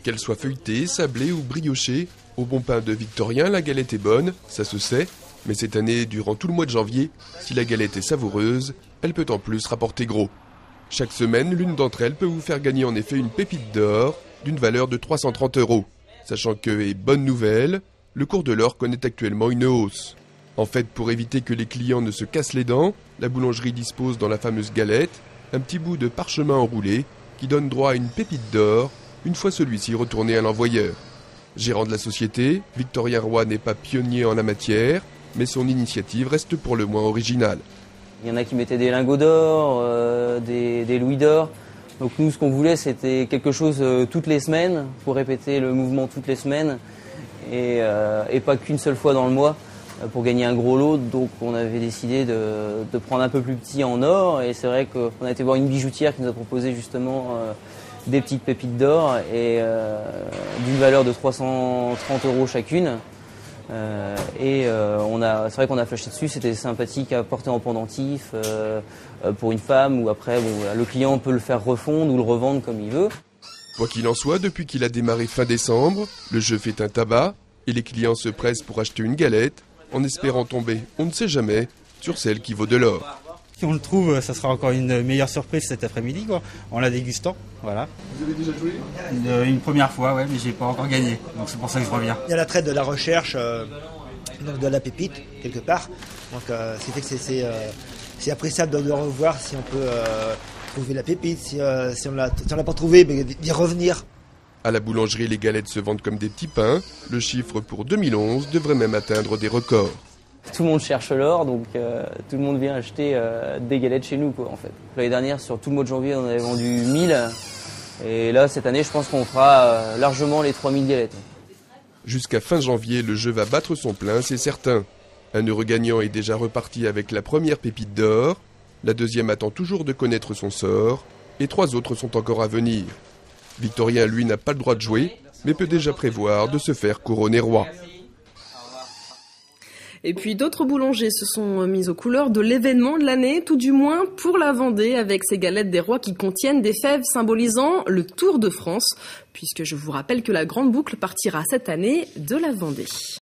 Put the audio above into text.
Qu'elle soit feuilletée, sablée ou briochée, au bon pain de Victorien, la galette est bonne, ça se sait. Mais cette année, durant tout le mois de janvier, si la galette est savoureuse, elle peut en plus rapporter gros. Chaque semaine, l'une d'entre elles peut vous faire gagner en effet une pépite d'or d'une valeur de 330 €. Sachant que, et bonne nouvelle, le cours de l'or connaît actuellement une hausse. En fait, pour éviter que les clients ne se cassent les dents, la boulangerie dispose dans la fameuse galette un petit bout de parchemin enroulé qui donne droit à une pépite d'or une fois celui-ci retourné à l'envoyeur. Gérant de la société, Victorien Roy n'est pas pionnier en la matière, mais son initiative reste pour le moins originale. Il y en a qui mettaient des lingots d'or, des louis d'or. Donc nous, ce qu'on voulait, c'était quelque chose toutes les semaines, pour répéter le mouvement toutes les semaines, et pas qu'une seule fois dans le mois, pour gagner un gros lot. Donc on avait décidé de prendre un peu plus petit en or, et c'est vrai qu'on a été voir une bijoutière qui nous a proposé justement des petites pépites d'or, et d'une valeur de 330 € chacune. C'est vrai qu'on a flashé dessus, c'était sympathique à porter en pendentif pour une femme, ou après le client peut le faire refondre ou le revendre comme il veut. Quoi qu'il en soit, depuis qu'il a démarré fin décembre, le jeu fait un tabac et les clients se pressent pour acheter une galette en espérant tomber, on ne sait jamais, sur celle qui vaut de l'or. Si on le trouve, ça sera encore une meilleure surprise cet après-midi, quoi, en la dégustant. Voilà. Vous avez déjà joué ? Une première fois, ouais, mais j'ai pas encore gagné. Donc c'est pour ça que je reviens. Il y a l'attrait de la recherche, donc de la pépite, quelque part. Donc c'est fait que c'est appréciable de revoir si on peut trouver la pépite, si on l'a pas trouvé, d'y revenir. À la boulangerie, les galettes se vendent comme des petits pains. Le chiffre pour 2011 devrait même atteindre des records. Tout le monde cherche l'or, donc tout le monde vient acheter des galettes chez nous, quoi, en fait. L'année dernière, sur tout le mois de janvier, on avait vendu 1000. Et là, cette année, je pense qu'on fera largement les 3000 galettes. Jusqu'à fin janvier, le jeu va battre son plein, c'est certain. Un heureux gagnant est déjà reparti avec la première pépite d'or. La deuxième attend toujours de connaître son sort. Et 3 autres sont encore à venir. Victorien, lui, n'a pas le droit de jouer, mais peut déjà prévoir de se faire couronner roi. Et puis d'autres boulangers se sont mis aux couleurs de l'événement de l'année, tout du moins pour la Vendée, avec ces galettes des rois qui contiennent des fèves symbolisant le Tour de France, puisque je vous rappelle que la grande boucle partira cette année de la Vendée.